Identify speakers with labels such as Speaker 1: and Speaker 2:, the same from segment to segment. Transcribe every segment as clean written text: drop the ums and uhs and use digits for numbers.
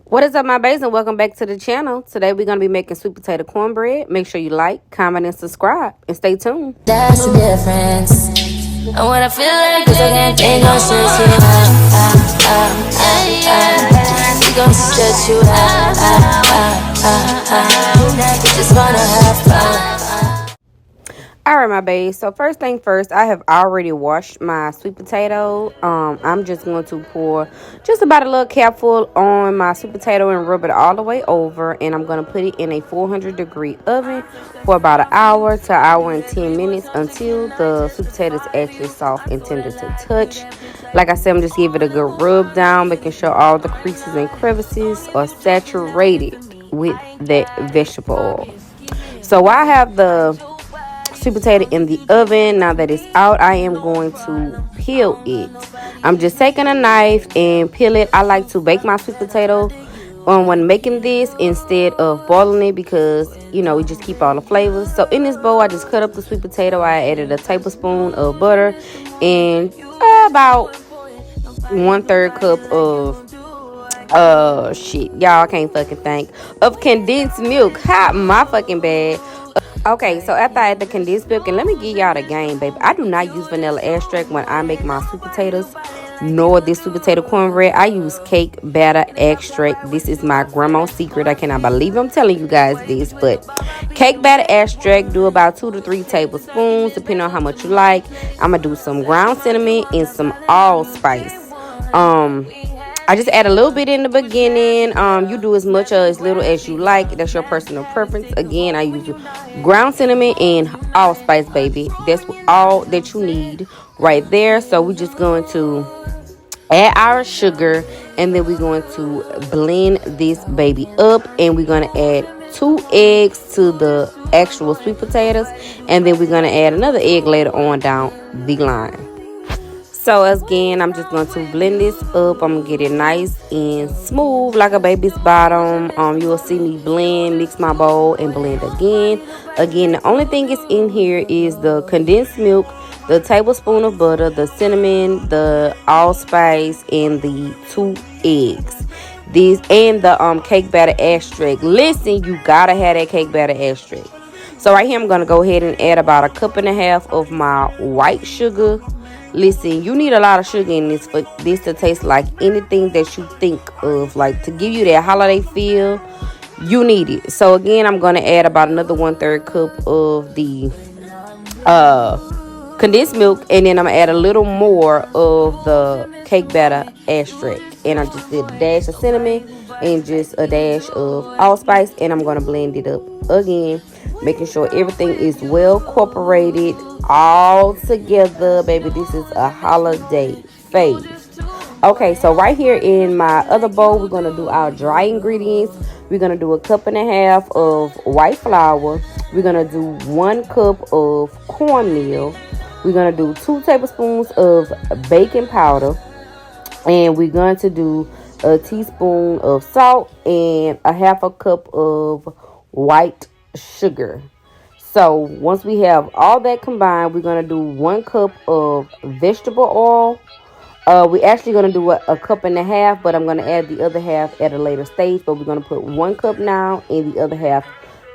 Speaker 1: What is up, my babes, and welcome back to the channel. Today we're going to be making sweet potato cornbread. Make sure you like, comment, and subscribe, and stay tuned.
Speaker 2: That's the difference. And when I feel like cause I can't think I'll stretch you out. We gon' stretch you out. We just wanna have fun.
Speaker 1: Alright, my babes. So first thing first, I have already washed my sweet potato. I'm just going to pour just about a little capful on my sweet potato and rub it all the way over. And I'm going to put it in a 400-degree oven for about an hour to an hour and 10 minutes until the sweet potato is actually soft and tender to touch. Like I said, I'm just giving it a good rub down, making sure all the creases and crevices are saturated with that vegetable oil. So while I have the sweet potato in the oven, now that it's out, I am going to peel it. I'm just taking a knife and peel it. I like to bake my sweet potato when making this instead of boiling it because, you know, we just keep all the flavors. So in this bowl, I just cut up the sweet potato. I added a tablespoon of butter and about 1/3 cup of y'all, I can't fucking think, of condensed milk. Ha, my fucking bad. Okay, so after I add the condensed milk, and let me give y'all the game, baby. I do not use vanilla extract when I make my sweet potatoes, nor this sweet potato cornbread. I use cake batter extract. This is my grandma's secret. I cannot believe I'm telling you guys this, but cake batter extract, do about 2 to 3 tablespoons, depending on how much you like. I'm gonna do some ground cinnamon and some allspice. I just add a little bit in the beginning. You do as much or as little as you like. That's your personal preference. Again, I use ground cinnamon and allspice, baby. That's all that you need right there. So we're just going to add our sugar, and then we're going to blend this baby up, and we're going to add 2 eggs to the actual sweet potatoes, and then we're going to add another egg later on down the line. So again, I'm just going to blend this up. I'm going to get it nice and smooth like a baby's bottom. You will see me blend, mix my bowl, and blend again. Again, the only thing that's in here is the condensed milk, the tablespoon of butter, the cinnamon, the allspice, and the 2 eggs. These and the cake batter extract. Listen, you gotta have that cake batter extract. So right here, I'm gonna go ahead and add about 1.5 cups of my white sugar. Listen, you need a lot of sugar in this for this to taste like anything that you think of, like to give you that holiday feel. You need it. So again, I'm gonna add about another 1/3 cup of the condensed milk, and then I'm gonna add a little more of the cake batter extract, and I just did a dash of cinnamon and just a dash of allspice, and I'm gonna blend it up again, making sure everything is well incorporated all together, baby. This is a holiday fave. Okay, so right here in my other bowl, we're gonna do our dry ingredients. We're gonna do 1.5 cups of white flour. We're gonna do 1 cup of cornmeal. We're gonna do 2 tablespoons of baking powder, and we're going to do a teaspoon of salt and 1/2 cup of white sugar. So once we have all that combined, we're going to do 1 cup of vegetable oil. We're actually going to do a 1.5 cups, but I'm going to add the other half at a later stage. But we're going to put 1 cup now and the other half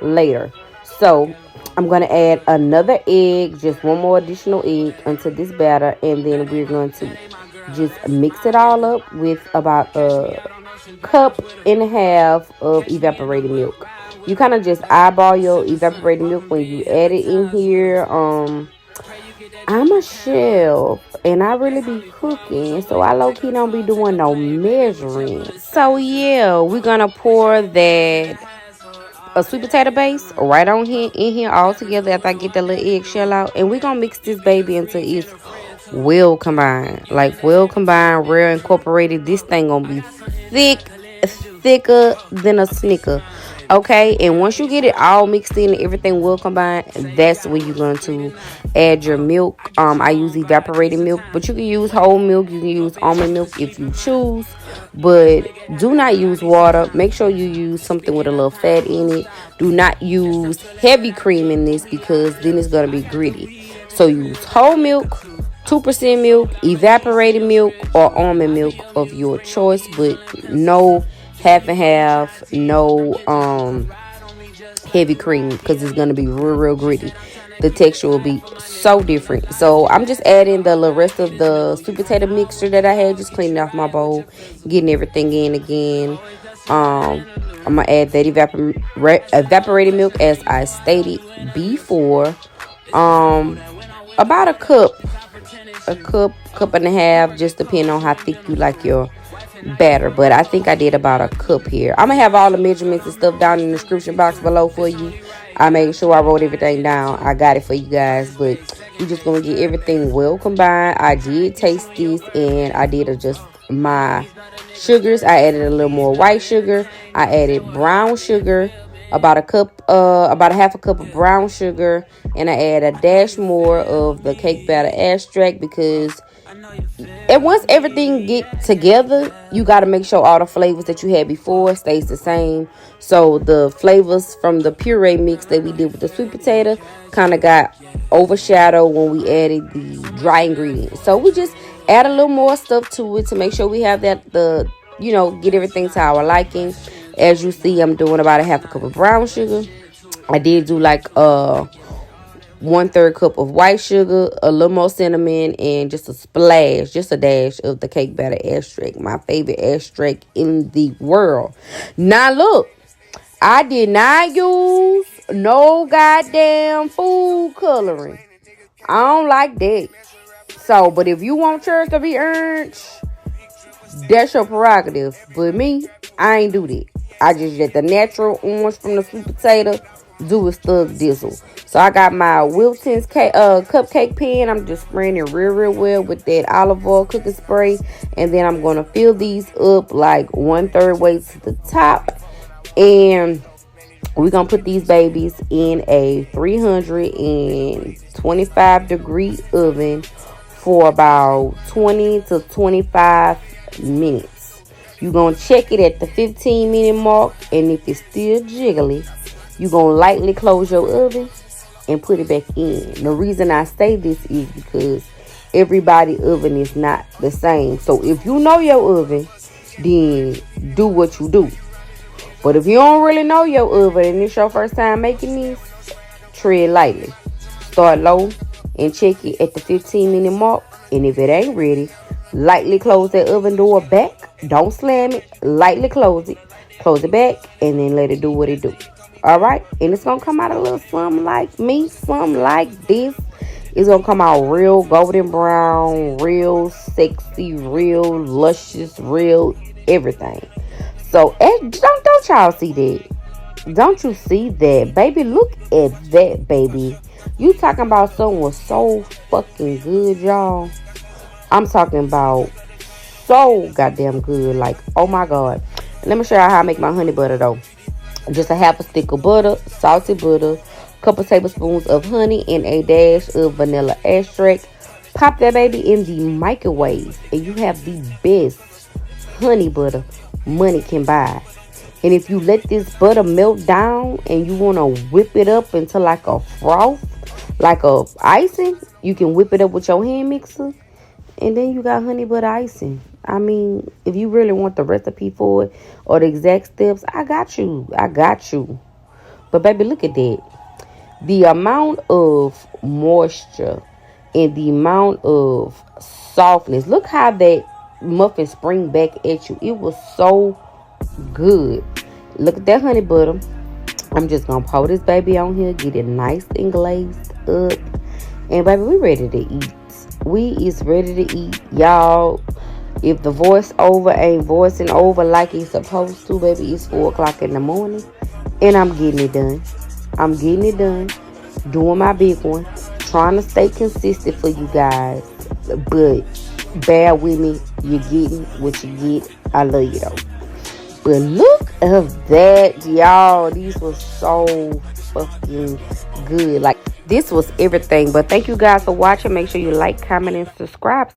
Speaker 1: later. So I'm going to add another egg, just 1 more additional egg into this batter. And then we're going to just mix it all up with about 1.5 cups of evaporated milk. You kind of just eyeball your evaporated milk when you add it in here. I'm a chef, and I really be cooking, so I low-key don't be doing no measuring. So yeah, we're gonna pour that sweet potato base right on here in here all together after I get the little eggshell out, and we're gonna mix this baby until it's well combined, real incorporated. This thing gonna be thicker than a Snicker. Okay, and once you get it all mixed in and everything will combine, that's when you're going to add your milk. I use evaporated milk, but you can use whole milk. You can use almond milk if you choose, but do not use water. Make sure you use something with a little fat in it. Do not use heavy cream in this because then it's going to be gritty. So use whole milk, 2% milk, evaporated milk, or almond milk of your choice, but no half and half, no heavy cream, because it's gonna be real gritty. The texture will be so different. So I'm just adding the rest of the sweet potato mixture that I had, just cleaning off my bowl, getting everything in again. I'm gonna add that evaporated milk as I stated before. About a cup and a half, just depending on how thick you like your batter. But I think I did about a cup here. I'm gonna have all the measurements and stuff down in the description box below for you. I made sure I wrote everything down. I got it for you guys, but we're just gonna get everything well combined. I did taste this and I did adjust my sugars. I added a little more white sugar. I added brown sugar, about a half a cup of brown sugar, and I add a dash more of the cake batter extract, because once everything get together, you got to make sure all the flavors that you had before stays the same. So the flavors from the puree mix that we did with the sweet potato kind of got overshadowed when we added the dry ingredients. So we just add a little more stuff to it to make sure we have that, get everything to our liking. As you see, I'm doing about a half a cup of brown sugar. I did do like 1/3 cup of white sugar, a little more cinnamon, and just a dash of the cake batter extract, my favorite extract in the world. Now look, I did not use no goddamn food coloring. I don't like that. So, but if you want yours to be orange, that's your prerogative. But me, I ain't do that. I just let the natural orange from the sweet potato do its thug dizzle. So I got my Wilton's cupcake pan. I'm just spraying it real well with that olive oil cooking spray. And then I'm going to fill these up like 1/3 way to the top. And we're going to put these babies in a 325 degree oven for about 20 to 25 minutes. You're going to check it at the 15-minute mark. And if it's still jiggly, you're going to lightly close your oven and put it back in. The reason I say this is because everybody's oven is not the same. So if you know your oven, then do what you do. But if you don't really know your oven and it's your first time making this, tread lightly. Start low and check it at the 15-minute mark. And if it ain't ready, lightly close that oven door back. Don't slam it. Lightly close it. Close it back and then let it do what it do. Alright? And it's going to come out a little something like me. Something like this. It's going to come out real golden brown. Real sexy. Real luscious. Real everything. So, don't y'all see that? Don't you see that? Baby, look at that, baby. You talking about something was so fucking good, y'all. I'm talking about so goddamn good. Like, oh my God. Let me show you how I make my honey butter, though. Just a half a stick of butter, salted butter, a couple tablespoons of honey, and a dash of vanilla extract. Pop that baby in the microwave, and you have the best honey butter money can buy. And if you let this butter melt down and you want to whip it up into like a froth, like a icing, you can whip it up with your hand mixer. And then you got honey butter icing. I mean, if you really want the recipe for it or the exact steps, I got you. But baby, look at that. The amount of moisture and the amount of softness. Look how that muffin spring back at you. It was so good. Look at that honey butter. I'm just gonna pour this baby on here, get it nice and glazed up, and baby, we ready to eat. We is ready to eat, y'all. If the voiceover ain't voicing over like it's supposed to, baby, it's 4 o'clock in the morning, and I'm getting it done. Doing my big one, trying to stay consistent for you guys, but bear with me. You're getting what you get. I love you though. But look at that, y'all. These were so fucking good. Like, this was everything. But thank you guys for watching. Make sure you like, comment, and subscribe.